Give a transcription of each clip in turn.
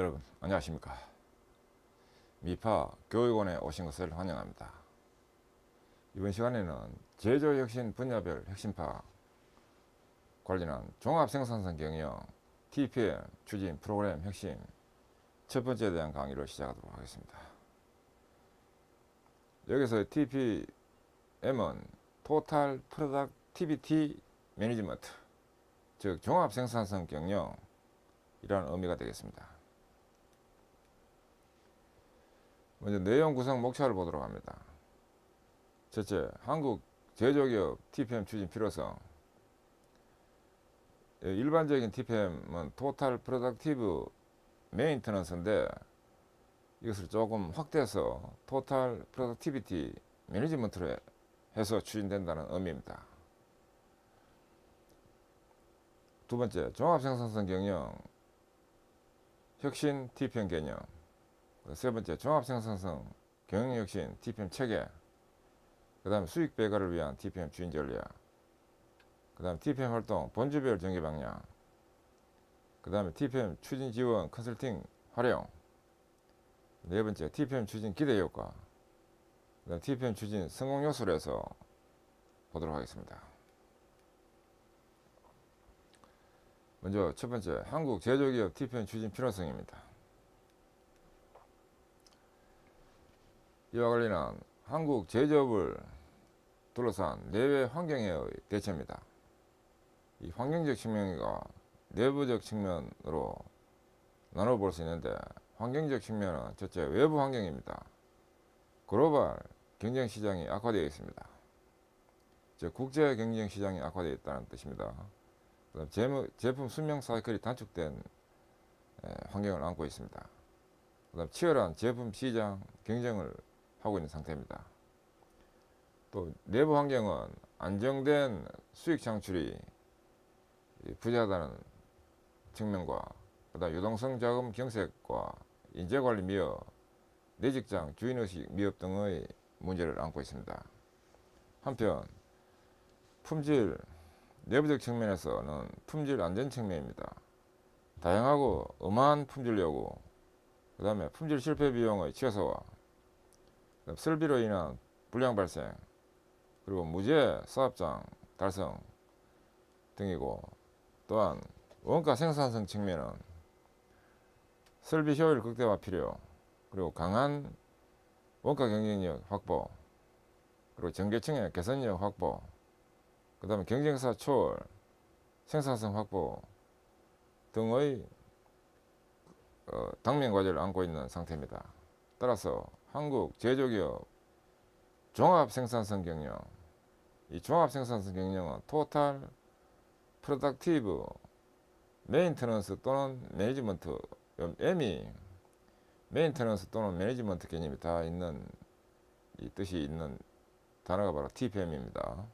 여러분 안녕하십니까. 미파 교육원에 오신 것을 환영합니다. 이번 시간에는 제조혁신 분야별 핵심파 관련한 종합생산성 경영 TPM 추진 프로그램 핵심 첫 번째에 대한 강의를 시작하도록 하겠습니다. 여기서 TPM은 토탈 프로덕티비티 매니지먼트, 즉 종합생산성 경영이라는 의미가 되겠습니다. 먼저 내용 구성 목차를 보도록 합니다. 첫째, 한국 제조기업 TPM 추진 필요성. 일반적인 TPM은 토탈 프로덕티브 메인터넌스인데 이것을 조금 확대해서 토탈 프로덕티비티 매니지먼트로 해서 추진된다는 의미입니다. 두 번째, 종합생산성 경영 혁신 TPM 개념. 세 번째, 종합생산성 경영혁신 TPM 체계. 그 다음에 수익 배가를 위한 TPM 추진 전략. 그 다음에 TPM 활동 본주별 전개 방향. 그 다음에 TPM 추진 지원 컨설팅 활용. 네 번째, TPM 추진 기대 효과. 그 다음에 TPM 추진 성공 요소로 해서 보도록 하겠습니다. 먼저 첫 번째, 한국 제조기업 TPM 추진 필요성입니다. 이와 관련한 한국 제조업을 둘러싼 내외 환경의 대처입니다. 이 환경적 측면과 내부적 측면으로 나눠볼 수 있는데, 환경적 측면은 첫째 외부 환경입니다. 글로벌 경쟁 시장이 악화되어 있습니다. 즉 국제 경쟁 시장이 악화되어 있다는 뜻입니다. 그다음 제품 수명 사이클이 단축된 환경을 안고 있습니다. 그다음 치열한 제품 시장 경쟁을 하고 있는 상태입니다. 또 내부 환경은 안정된 수익 창출이 부재하다는 측면과 그다음 유동성 자금 경색과 인재관리 미흡, 내직장 주인의식 미흡 등의 문제를 안고 있습니다. 한편 품질 내부적 측면에서는 품질 안전 측면입니다. 다양하고 엄한 품질 요구, 그 다음에 품질 실패 비용의 최소화, 설비로 인한 불량 발생, 그리고 무죄 사업장 달성 등이고, 또한 원가 생산성 측면은 설비 효율 극대화 필요, 그리고 강한 원가 경쟁력 확보, 그리고 전계층의 개선력 확보, 그 다음에 경쟁사 초월, 생산성 확보 등의 당면 과제를 안고 있는 상태입니다. 따라서 한국 제조기업 종합생산성 경영, 이 종합생산성 경영은 토탈 프로덕티브 메인터넌스 또는 매니지먼트, M이 메인터넌스 또는 매니지먼트 개념이 다 있는, 이 뜻이 있는 단어가 바로 TPM입니다.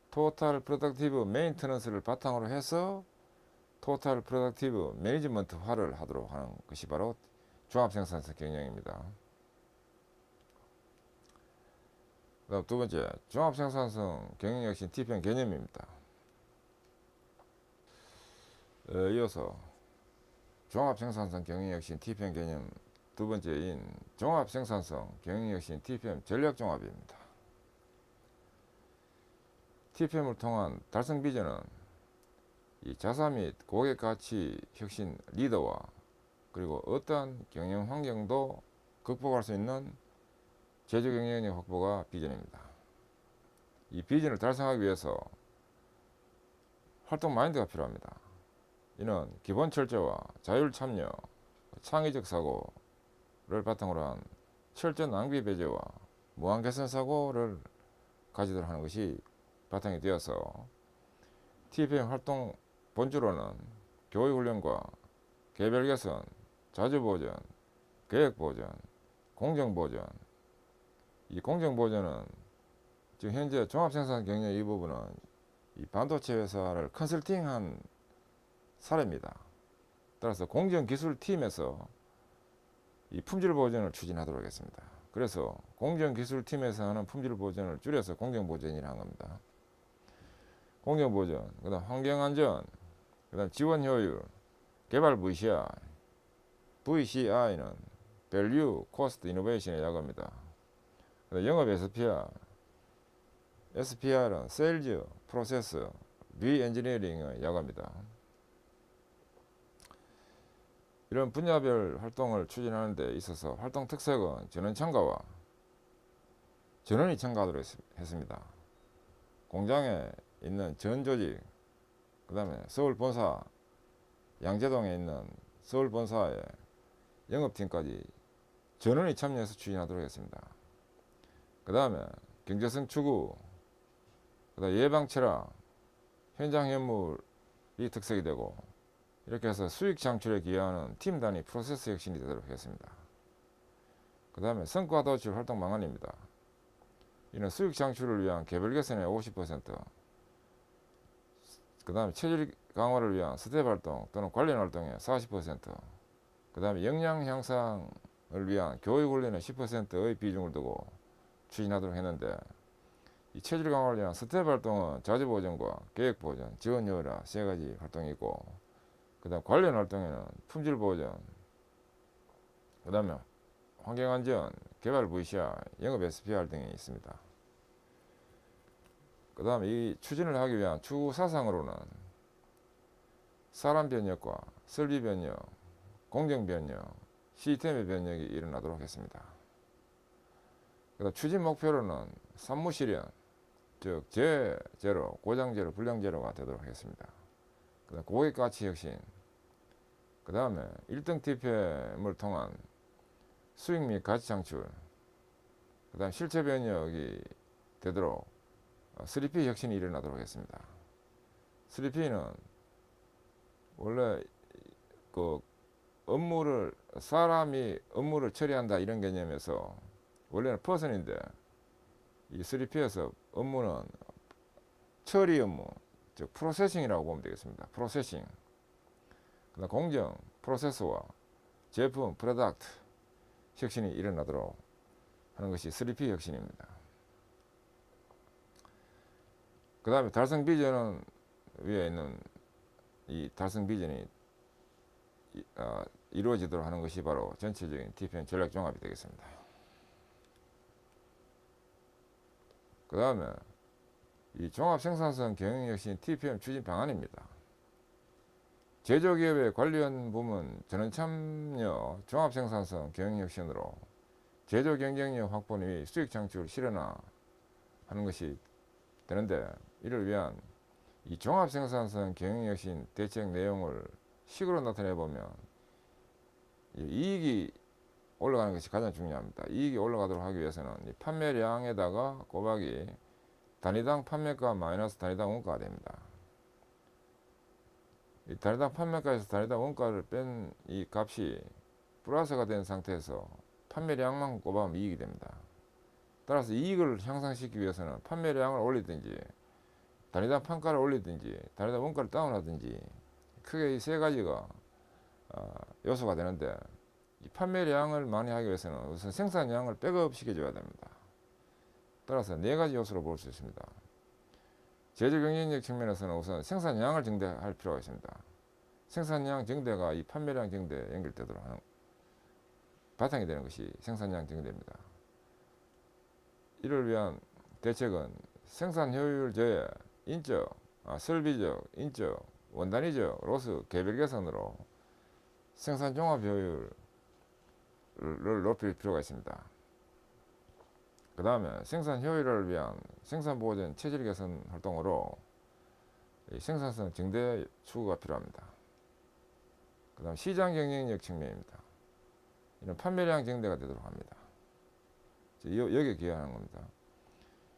토탈 프로덕티브 메인터넌스를 바탕으로 해서 토탈 프로덕티브 매니지먼트화를 하도록 하는 것이 바로 종합생산성 경영입니다. 그다음 두 번째, 종합생산성 경영혁신 TPM 개념입니다. 이어서 종합생산성 경영혁신 TPM 개념 두 번째인 종합생산성 경영혁신 TPM 전략종합입니다. TPM을 통한 달성 비전은 이 자사 및 고객 가치 혁신 리더와 그리고 어떠한 경영 환경도 극복할 수 있는 제조 경영력 확보가 비전입니다. 이 비전을 달성하기 위해서 활동 마인드가 필요합니다. 이는 기본 철저와 자율 참여, 창의적 사고를 바탕으로 한 철저 낭비 배제와 무한 개선 사고를 가지도록 하는 것이 바탕이 되어서 TPM 활동 본주로는 교육훈련과 개별 개선, 자주 보전, 계획 보전, 공정 보전. 이 공정 보전은 지금 현재 종합생산 경영 이 부분은 이 반도체 회사를 컨설팅한 사례입니다. 따라서 공정기술팀에서 이 품질 보전을 추진하도록 하겠습니다. 그래서 공정기술팀에서 하는 품질 보전을 줄여서 공정보전이라고 하는 겁니다. 공정보전, 그 다음 환경안전, 그 다음 지원 효율, 개발 VCR, VCI는 Value Cost Innovation의 약어입니다. 영업 SPR은 Sales Process Re-engineering의 약어입니다. 이런 분야별 활동을 추진하는 데 있어서 활동 특색은 전원 참가와 전원이 참가하도록 했습니다. 공장에 있는 전 조직, 그 다음에 서울 본사, 양재동에 있는 서울 본사의 영업팀까지 전원이 참여해서 추진하도록 했습니다. 그 다음에 경제성 추구, 그다음 예방 철학, 현장 현물이 특색이 되고, 이렇게 해서 수익 창출에 기여하는 팀 단위 프로세스 혁신이 되도록 하겠습니다. 그 다음에 성과 도출 활동 방안입니다. 이는 수익 창출을 위한 개별 개선의 50%, 그 다음에 체질 강화를 위한 스텝 활동 또는 관련 활동의 40%, 그 다음에 역량 향상을 위한 교육 훈련의 10%의 비중을 두고 추진하도록 했는데, 이 체질 강화를 위한 스텝 활동은 자주 보전과 계획 보전, 지원 효율화 세 가지 활동이 있고, 그 다음 관련 활동에는 품질 보전, 그 다음에 환경 안전, 개발 VCR, 영업 SPR 등이 있습니다. 그 다음에 이 추진을 하기 위한 추구 사상으로는 사람 변혁과 설비 변혁, 공정 변혁, 시스템의 변혁이 일어나도록 했습니다. 그 다음 추진 목표로는 산무 실현, 즉 제로, 고장 제로, 불량 제로가 되도록 하겠습니다. 그 다음 고객 가치 혁신, 그 다음에 1등 TPM을 통한 수익 및 가치 창출, 그 다음 실체 변혁이 되도록 3P 혁신이 일어나도록 하겠습니다. 3P는 원래 그 사람이 업무를 처리한다 이런 개념에서 원래는 퍼슨인데, 이 3P에서 업무는 처리 업무, 즉 프로세싱이라고 보면 되겠습니다. 프로세싱, 그다음 공정, 프로세스와 제품, 프로덕트 혁신이 일어나도록 하는 것이 3P 혁신입니다. 그 다음에 달성 비전은 위에 있는 이 달성 비전이 이루어지도록 하는 것이 바로 전체적인 TPM 전략 종합이 되겠습니다. 그 다음에 이 종합 생산성 경영 혁신 TPM 추진 방안입니다. 제조기업의 관련 부문 전원 참여 종합 생산성 경영 혁신으로 제조 경쟁력 확보 및 수익 창출 실현화 하는 것이 되는데, 이를 위한 이 종합 생산성 경영 혁신 대책 내용을 식으로 나타내 보면 이익이 올라가는 것이 가장 중요합니다. 이익이 올라가도록 하기 위해서는 이 판매량에다가 곱하기 단위당 판매가 마이너스 단위당 원가가 됩니다. 이 단위당 판매가에서 단위당 원가를 뺀 이 값이 플러스가 된 상태에서 판매량만 곱하면 이익이 됩니다. 따라서 이익을 향상시키기 위해서는 판매량을 올리든지 단위당 판가를 올리든지 단위당 원가를 다운하든지 크게 이 세 가지가 요소가 되는데, 이 판매량을 많이 하기 위해서는 우선 생산량을 백업 시켜줘야 됩니다. 따라서 네 가지 요소로 볼 수 있습니다. 제조 경쟁력 측면에서는 우선 생산량을 증대할 필요가 있습니다. 생산량 증대가 이 판매량 증대에 연결되도록 하는 바탕이 되는 것이 생산량 증대입니다. 이를 위한 대책은 생산 효율 저해, 인적, 설비적, 인적, 원단위적, 로스, 개별 개선으로 생산 종합 효율을 높일 필요가 있습니다. 그 다음에 생산 효율을 위한 생산 보전 체질 개선 활동으로 생산성 증대 추구가 필요합니다. 그 다음 시장 경쟁력 측면입니다. 이런 판매량 증대가 되도록 합니다. 여기에 기여하는 겁니다.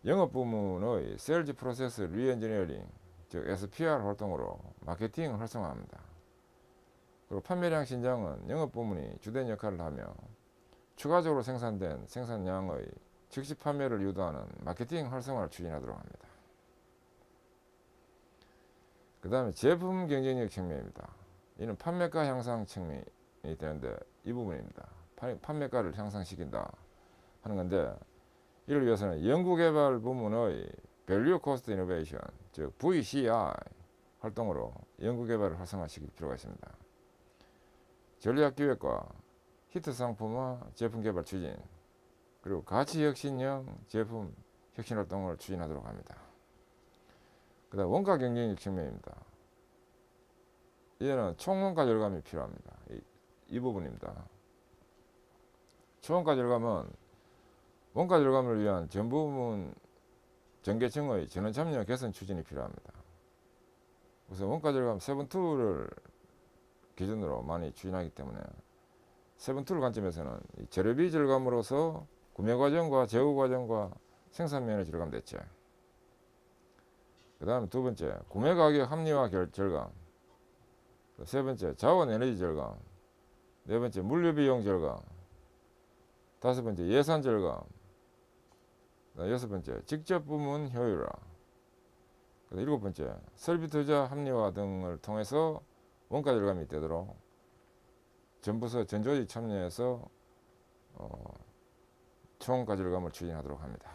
영업 부문의 세일즈 프로세스 리엔지니어링, 즉 SPR 활동으로 마케팅을 활성화합니다. 그리고 판매량 신장은 영업 부문이 주된 역할을 하며 추가적으로 생산된 생산량의 즉시 판매를 유도하는 마케팅 활성화를 추진하도록 합니다. 그 다음에 제품 경쟁력 측면입니다. 이는 판매가 향상 측면이 되는데, 이 부분입니다. 판매가를 향상시킨다 하는 건데, 이를 위해서는 연구개발 부문의 Value Cost Innovation, 즉 VCI 활동으로 연구개발을 활성화시킬 필요가 있습니다. 전략기획과 히트 상품화 제품 개발 추진, 그리고 가치 혁신형 제품 혁신 활동을 추진하도록 합니다. 그 다음 원가 경쟁력 측면입니다. 이제는 총원가 절감이 필요합니다. 이 부분입니다. 총원가 절감은 원가 절감을 위한 전 부문 전계층의 전원 참여 개선 추진이 필요합니다. 우선 원가 절감 세븐2를 기준으로 많이 추진하기 때문에 세븐2를 관점에서는 재료비 절감으로서 구매 과정과 제휴 과정과 생산면의 절감됐죠. 그 다음에 두 번째, 구매 가격 합리화 절감. 세 번째, 자원 에너지 절감. 네 번째, 물류 비용 절감. 다섯 번째, 예산 절감. 여섯 번째, 직접 부문 효율화. 일곱 번째, 설비 투자 합리화 등을 통해서 원가 절감이 되도록 전 부서 전 조직 참여해서 총원가 절감을 추진하도록 합니다.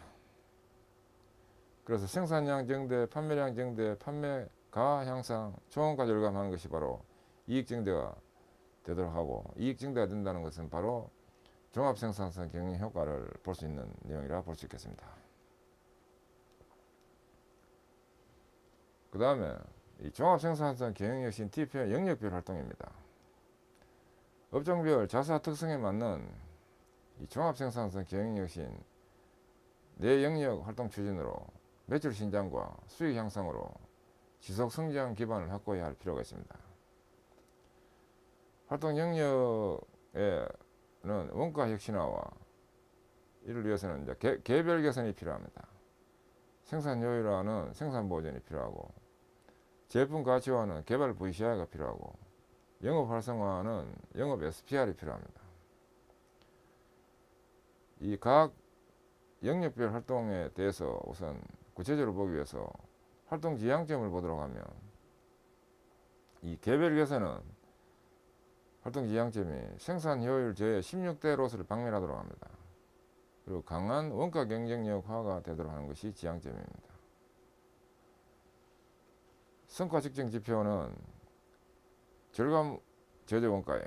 그래서 생산량 증대, 판매량 증대, 판매가 향상, 총원가 절감하는 것이 바로 이익 증대가 되도록 하고, 이익 증대가 된다는 것은 바로 종합생산성 경영 효과를 볼 수 있는 내용이라 볼 수 있겠습니다. 그 다음에 이 종합생산성 경영혁신 TP의 영역별 활동입니다. 업종별 자사 특성에 맞는 이 종합생산성 경영혁신 내 영역 활동 추진으로 매출 신장과 수익 향상으로 지속 성장 기반을 확보해야 할 필요가 있습니다. 활동 영역에는 원가 혁신화와 이를 위해서는 이제 개별 개선이 필요합니다. 생산 효율화는 생산 보전이 필요하고, 제품 가치화는 개발 VCI가 필요하고, 영업 활성화는 영업 SPR이 필요합니다. 이 각 영역별 활동에 대해서 우선 구체적으로 보기 위해서 활동 지향점을 보도록 하면, 이 개별 개선은 활동 지향점이 생산 효율 저해 16대 로스를 박멸하도록 합니다. 그리고 강한 원가 경쟁력화가 되도록 하는 것이 지향점입니다. 성과 측정 지표는 절감 저제 원가에,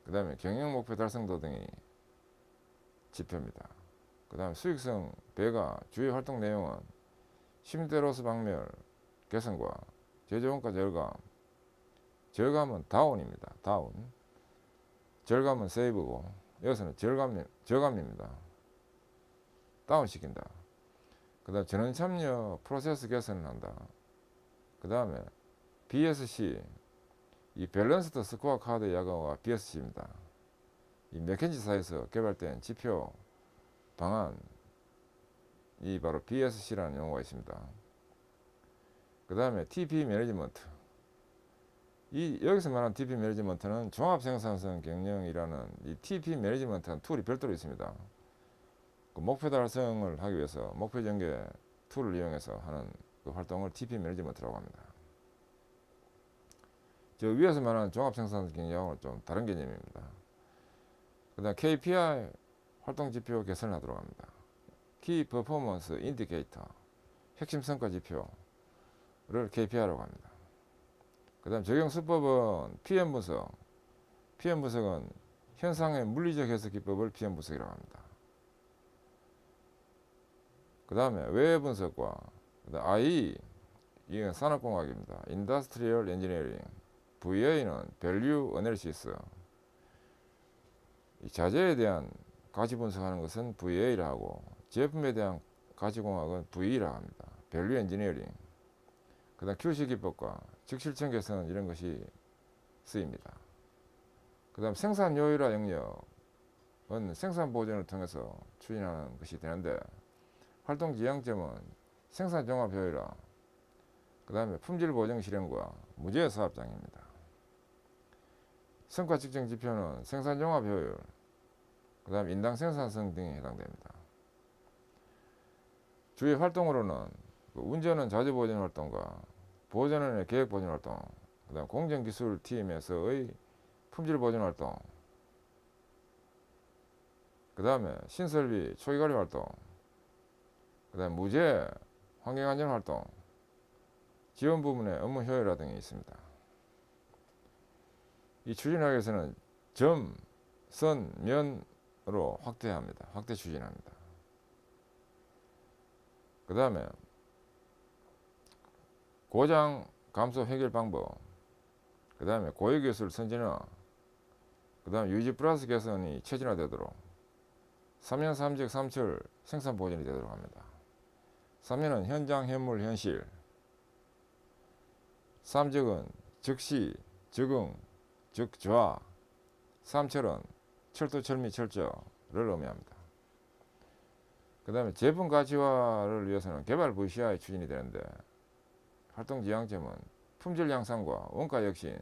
그 다음에 경영 목표 달성도 등이 지표입니다. 그 다음에 수익성 배가 주요 활동 내용은 16대 로스 박멸 개선과 제조 원가 절감, 절감은 다운입니다. 다운. 절감은 세이브고, 여기서는 저감입니다. 다운시킨다. 그 다음 전원 참여 프로세스 개선을 한다. 그 다음에 BSC, 이 밸런스드 스코어 카드 야가와 BSC입니다. 이 맥켄지사에서 개발된 지표 방안, 이 바로 BSC라는 용어가 있습니다. 그 다음에 TP 매니지먼트. 여기서 말하는 TP 매니지먼트는 종합생산성 경영이라는 이 TP 매니지먼트한 툴이 별도로 있습니다. 그 목표 달성을 하기 위해서 목표 전개 툴을 이용해서 하는 그 활동을 TP 매니지먼트라고 합니다. 저 위에서 말하는 종합생산성 경영하고는 좀 다른 개념입니다. 그 다음 KPI 활동 지표 개선을 하도록 합니다. 키 퍼포먼스 인디케이터 핵심 성과 지표를 KPI라고 합니다. 그 다음 적용 수법은 PM 분석. PM 분석은 현상의 물리적 해석 기법을 PM 분석이라고 합니다. 그 다음에 외해 분석과 I, 이건 산업공학입니다. Industrial Engineering. VA는 Value Analysis. 이 자재에 대한 가치 분석하는 것은 VA라 하고, 제품에 대한 가치공학은 VE라고 합니다. Value Engineering. 그 다음 QC 기법과 즉실천 개선 이런 것이 쓰입니다. 그 다음 생산 효율화 영역은 생산 보전을 통해서 추진하는 것이 되는데, 활동 지향점은 생산 종합 효율화, 그 다음에 품질 보정 실행과 무제 사업장입니다. 성과 측정 지표는 생산 종합 효율, 그 다음 인당 생산성 등에 해당됩니다. 주요 활동으로는 운전은 자주 보전 활동과 보전원의 계획 보전 활동, 그 다음 공정기술 팀에서의 품질 보전 활동, 그 다음에 신설비 초기 관리 활동, 그 다음 무제 환경안전 활동, 지원 부문의 업무 효율화 등이 있습니다. 이 추진하기 위해서는 점 선, 면으로 확대합니다. 확대 추진합니다. 그 다음에 고장 감소 해결 방법, 그 다음에 고유기술 선진화, 그 다음에 유지 플러스 개선이 체진화되도록 3년 3직 3철 생산 보전이 되도록 합니다. 3년은 현장 현물 현실, 3직은 즉시 즉응 즉 좌, 3철은 철도 철미 철저를 의미합니다. 그 다음에 제품 가치화를 위해서는 개발 VCI 추진이 되는데 활동 지향점은 품질 향상과 원가 혁신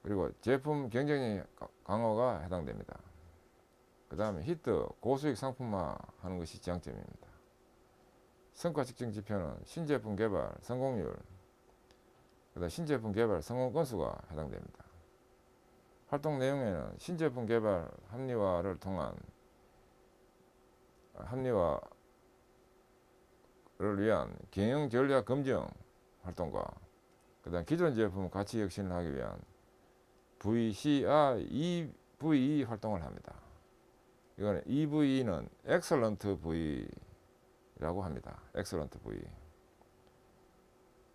그리고 제품 경쟁력 강화가 해당됩니다. 그 다음에 히트 고수익 상품화 하는 것이 지향점입니다. 성과 측정 지표는 신제품 개발 성공률, 그다음 신제품 개발 성공 건수가 해당됩니다. 활동 내용에는 신제품 개발 합리화를 통한 합리화를 위한 경영 전략 검증 활동과 그다음 기존 제품 가치 혁신을 하기 위한 VCI EVE 활동을 합니다. 이거는 EVE는 Excellent V라고 합니다. Excellent V.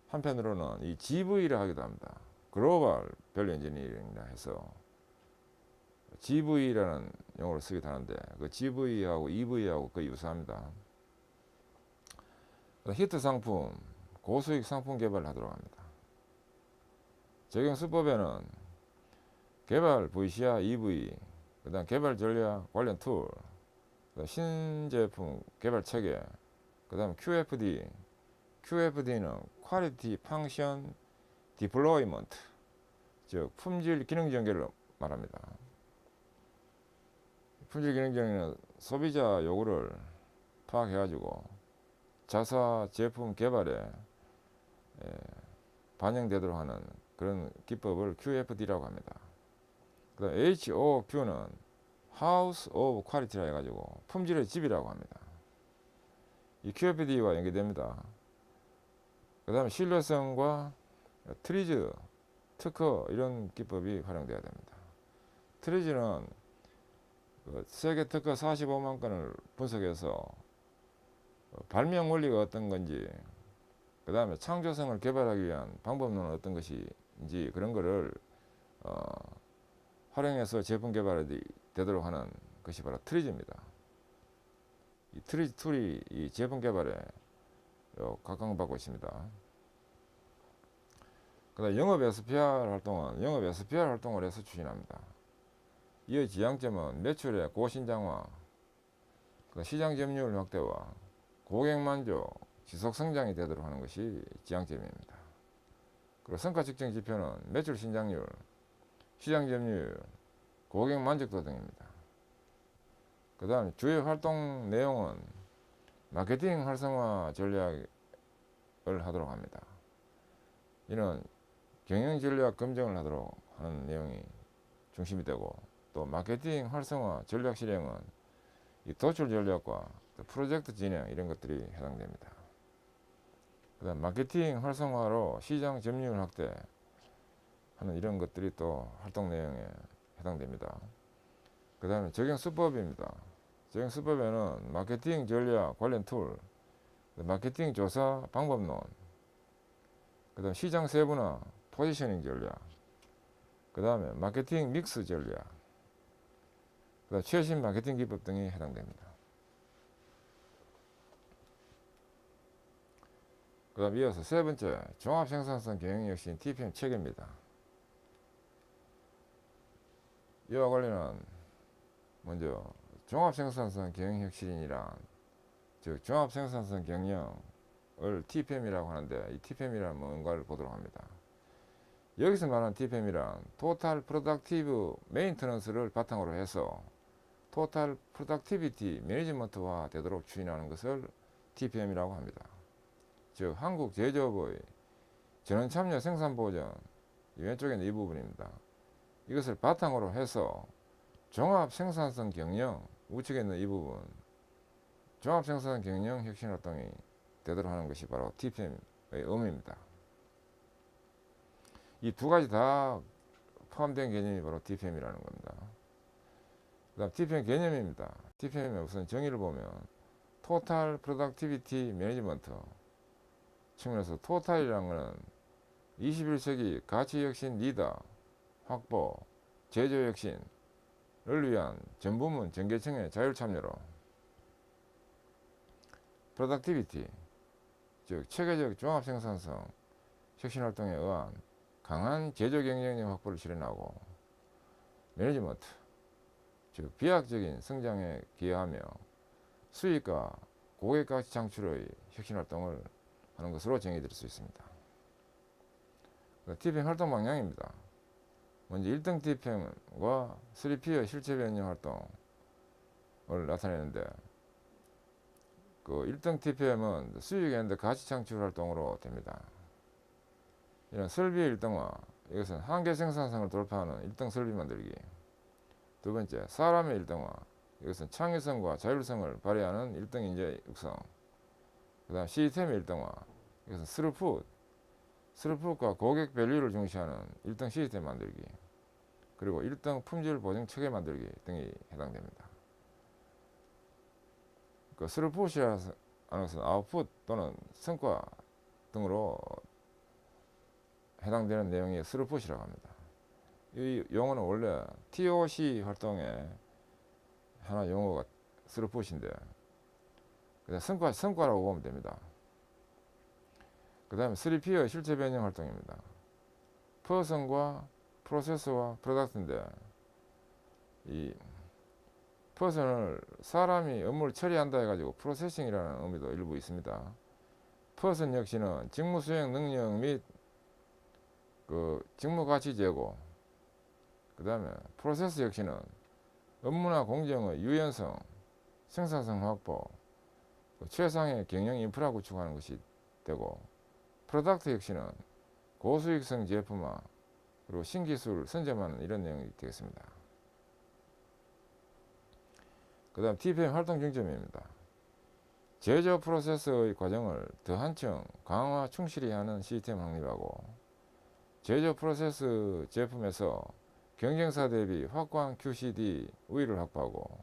한편으로는 이 GV라 하기도 합니다. 글로벌 밸류 엔지니어링이라 해서 GV라는 용어를 쓰기도 하는데 그 GV하고 EV하고 거의 유사합니다. 히트 상품, 고수익 상품 개발을 하도록 합니다. 적용 수법에는 개발 VCI EV, 그 다음 개발 전략 관련 툴, 그다음 신제품 개발 체계, 그 다음 QFD, QFD는 Quality Function Deployment, 즉 품질 기능 전개를 말합니다. 품질 기능 전개는 소비자 요구를 파악해가지고 자사 제품 개발에 반영되도록 하는 그런 기법을 QFD라고 합니다. 그 다음 HOQ는 House of Quality라 해가지고 품질의 집이라고 합니다. 이 QFD와 연계됩니다. 그 다음에 신뢰성과 트리즈, 특허 이런 기법이 활용되어야 됩니다. 트리즈는 세계 특허 45만 건을 분석해서 발명 원리가 어떤 건지, 그 다음에 창조성을 개발하기 위한 방법론은 어떤 것인지 그런 거를 활용해서 제품 개발이 되도록 하는 것이 바로 트리즈입니다. 이 트리즈 툴이 이 제품 개발에 각광받고 있습니다. 그 다음 영업 SPR 활동은 영업 SPR 활동을 해서 추진합니다. 이의 지향점은 매출의 고신장화, 시장 점유율 확대와 고객 만족, 지속 성장이 되도록 하는 것이 지향점입니다. 그리고 성과 측정 지표는 매출 신장률, 시장 점유율, 고객 만족도 등입니다. 그 다음 주요 활동 내용은 마케팅 활성화 전략을 하도록 합니다. 이는 경영 전략 검증을 하도록 하는 내용이 중심이 되고, 또 마케팅 활성화 전략 실행은 이 도출 전략과 프로젝트 진행 이런 것들이 해당됩니다. 그 다음 마케팅 활성화로 시장 점유율 확대 하는 이런 것들이 또 활동 내용에 해당됩니다. 그 다음에 적용 수법입니다. 적용 수법에는 마케팅 전략 관련 툴, 마케팅 조사 방법론, 그 다음 시장 세분화 포지셔닝 전략, 그 다음에 마케팅 믹스 전략, 그 다음 최신 마케팅 기법 등이 해당됩니다. 그 다음 이어서 세 번째, 종합생산성 경영혁신 TPM 체계입니다. 이와 관련한 먼저 종합생산성 경영혁신이란, 즉 종합생산성 경영을 TPM이라고 하는데, 이 TPM이란 뭔가를 보도록 합니다. 여기서 말하는 TPM이란 토탈 프로덕티브 메인터넌스를 바탕으로 해서 토탈 프로덕티비티 매니지먼트화 되도록 추진하는 것을 TPM이라고 합니다. 즉 한국 제조업의 전원 참여 생산 보전, 왼쪽에는 이 부분입니다. 이것을 바탕으로 해서 종합 생산성 경영, 우측에 있는 이 부분, 종합 생산성 경영 혁신 활동이 되도록 하는 것이 바로 TPM의 의미입니다. 이 두 가지 다 포함된 개념이 바로 TPM이라는 겁니다. 그다음 TPM 개념입니다. TPM의 우선 정의를 보면 토탈 프로덕티비티 매니지먼트 측면에서 토탈이라는 것은 21세기 가치 혁신 리더 확보, 제조 혁신을 위한 전 부문 전계층의 자율 참여로 프로덕티비티 즉 체계적 종합 생산성 혁신 활동에 의한 강한 제조 경쟁력 확보를 실현하고 매니지먼트 즉 비약적인 성장에 기여하며 수익과 고객 가치 창출의 혁신 활동을 하는 것으로 정의될 수 있습니다. TPM 활동 방향입니다. 먼저 1등 TPM과 3P의 실체 변형 활동을 나타내는데 그 1등 TPM은 수익이 아닌데 가치 창출 활동으로 됩니다. 이런 설비의 1등화 이것은 한계 생산성을 돌파하는 1등 설비 만들기. 두 번째 사람의 1등화 이것은 창의성과 자율성을 발휘하는 1등 인재 육성. 그 다음 시스템의 1등화 이것은 스루풋과 고객 밸류를 중시하는 1등 시스템 만들기. 그리고 1등 품질 보증 체계 만들기 등이 해당됩니다. 그 스루풋이라는 것은 아웃풋 또는 성과 등으로 해당되는 내용이 스루풋이라고 합니다. 이 용어는 원래 TOC 활동의 하나 용어가 스루풋인데 성과라고 보면 됩니다. 그 다음에 3P의 실체 변형 활동입니다. 퍼슨과 프로세스와 프로덕트인데 이 퍼슨을 사람이 업무를 처리한다 해가지고 프로세싱이라는 의미도 일부 있습니다. 퍼슨 역시는 직무 수행 능력 및 그 직무 가치 제고, 그 다음에 프로세스 역시는 업무나 공정의 유연성, 생산성 확보, 최상의 경영 인프라 구축하는 것이 되고, 프로덕트 역시는 고수익성 제품화 그리고 신기술 선점하는 이런 내용이 되겠습니다. 그 다음 TPM 활동 중점입니다. 제조 프로세스의 과정을 더 한층 강화 충실히 하는 시스템 확립하고 제조 프로세스 제품에서 경쟁사 대비 확고한 QCD 우위를 확보하고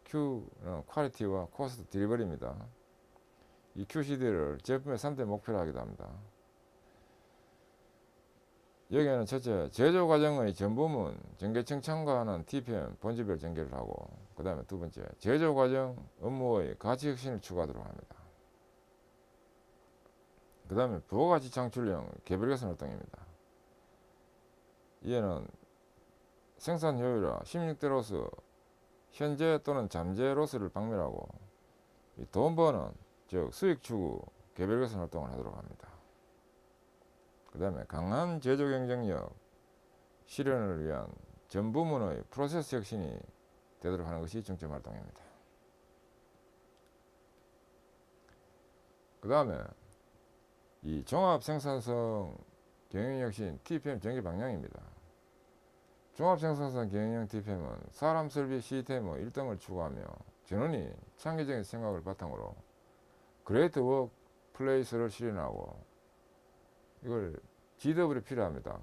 Q는 퀄리티와 코스트 딜리버리입니다. 이 QCD를 제품의 3대 목표로 하기도 합니다. 여기에는 첫째, 제조 과정의 전 부문 전계층 참가하는 TPM 본질별 전개를 하고, 그 다음에 두 번째, 제조 과정 업무의 가치 혁신을 추구하도록 합니다. 그 다음에 부가가치 창출형 개별 개선 활동입니다. 이에는 생산 효율화, 16대 로스, 현재 또는 잠재 로스를 박멸하고 돈 버는 즉 수익 추구 개별 개선 활동을 하도록 합니다. 그 다음에 강한 제조 경쟁력 실현을 위한 전 부문의 프로세스 혁신이 되도록 하는 것이 중점 활동입니다. 그 다음에 이 종합 생산성 경영 혁신 TPM 전개 방향입니다. 종합 생산성 경영 TPM은 사람 설비 시스템의 1등을 추구하며 전원이 창의적인 생각을 바탕으로 그레이트 워크 플레이스를 실현하고 이걸 GW이 필요합니다.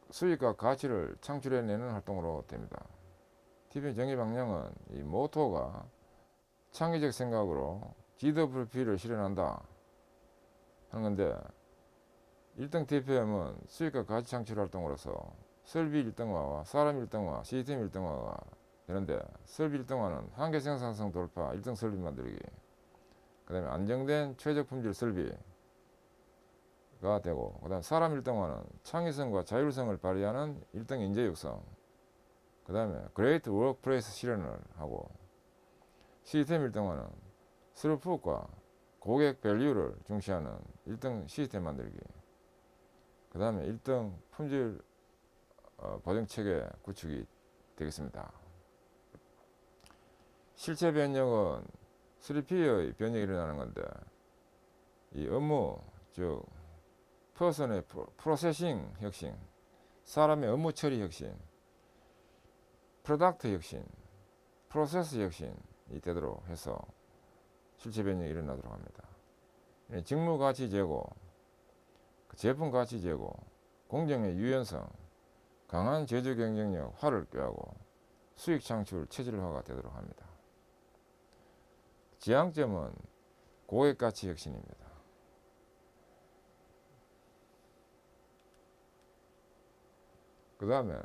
수익과 가치를 창출해내는 활동으로 됩니다. TPM 정의 방향은 이 모토가 창의적 생각으로 GWP를 실현한다 하는 건데 1등 TPM은 수익과 가치 창출 활동으로서 설비 1등화와 사람 1등화, 시스템 1등화가 되는데 설비 1등화는 한계 생산성 돌파 1등 설비 만들기, 그 다음에 안정된 최적 품질 설비가 되고, 그 다음에 사람 1등화는 창의성과 자율성을 발휘하는 1등 인재 육성, 그 다음에 그레이트 워크플레이스 실현을 하고, 시스템 1등화는 스루풋과 고객 밸류를 중시하는 1등 시스템 만들기, 그 다음에 1등 품질 보증체계 구축이 되겠습니다. 실체 변형은 3P의 변형이 일어나는 건데 이 업무 즉 퍼슨의 프로세싱 혁신, 사람의 업무 처리 혁신, 프로덕트 혁신, 프로세스 혁신이 되도록 해서 실체 변형이 일어나도록 합니다. 직무 가치 제고, 제품 가치 제고, 공정의 유연성, 강한 제조 경쟁력, 활을 꾀하고 수익 창출 체질화가 되도록 합니다. 지향점은 고객 가치 혁신입니다. 그 다음에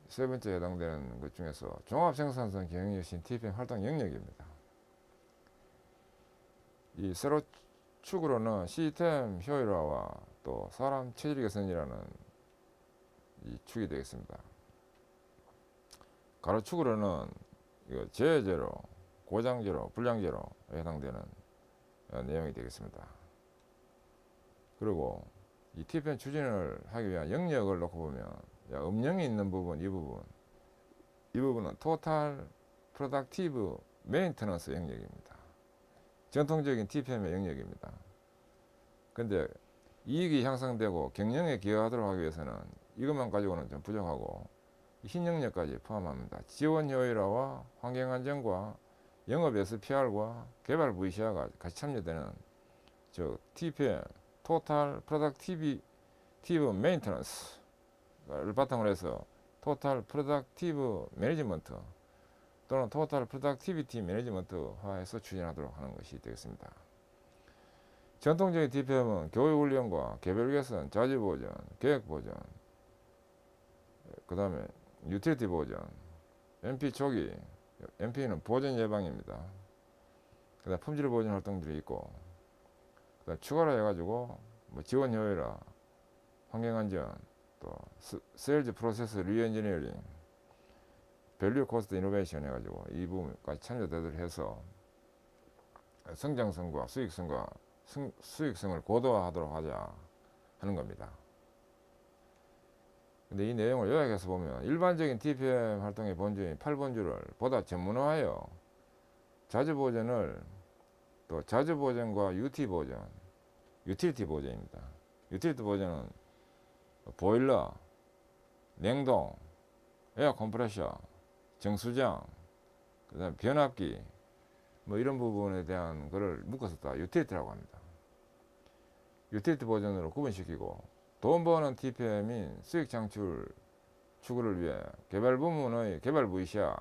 세 번째 해당되는 것 중에서 종합생산성 경영혁신 TPM 활동 영역입니다. 이 세로 축으로는 시스템 효율화와 또 사람 체질 개선이라는 이 축이 되겠습니다. 가로축으로는 이거 재해제로, 고장제로, 불량제로에 해당되는 내용이 되겠습니다. 그리고 이 TPM 추진을 하기 위한 영역을 놓고 보면 음영이 있는 부분, 이 부분은 토탈 프로덕티브 메인터넌스 영역입니다. 전통적인 TPM의 영역입니다. 근데 이익이 향상되고 경영에 기여하도록 하기 위해서는 이것만 가지고는 좀 부족하고 흰 영역까지 포함합니다. 지원 효율화와 환경 안정과 영업 SPR과 개발 VCR가 같이 참여되는 즉 TPM 토탈 프로덕티브 메인터넌스를 바탕으로 해서 토탈 프로덕티브 매니지먼트 또는 토탈 프로덕티비티 매니지먼트화해서 추진하도록 하는 것이 되겠습니다. 전통적인 TPM은 교육훈련과 개별 개선, 자질 보전, 계획 보전, 그 다음에 유틸리티 보전, MP 초기, MP는 보전 예방입니다. 그 다음 품질 보전 활동들이 있고, 그 다음 추가로 해가지고 뭐 지원 효율화, 환경 안전, 또 세일즈 프로세스 리엔지니어링, 밸류 코스트 이노베이션 해가지고 이 부분까지 참여되도록 해서 성장성과 수익성을 고도화하도록 하자 하는 겁니다. 근데 이 내용을 요약해서 보면 일반적인 TPM 활동의 본주인 8본주를 보다 전문화하여 자주보전을 또 자주보전과 유틸리티 보전입니다. 유틸리티 보전은 보일러, 냉동, 에어 컴프레셔, 정수장, 그 다음에 변압기 뭐 이런 부분에 대한 거를 묶어서 다 유틸리티라고 합니다. 유틸리티 보전으로 구분시키고 돈 버는 TPM인 수익 창출 추구를 위해 개발 부문의 개발 VCR,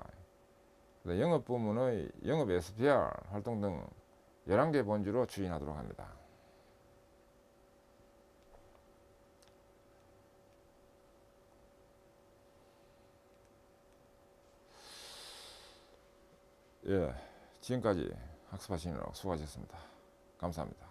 영업 부문의 영업 SPR 활동 등 11개 본주로 추진하도록 합니다. 예, 지금까지 학습하시느라 수고하셨습니다. 감사합니다.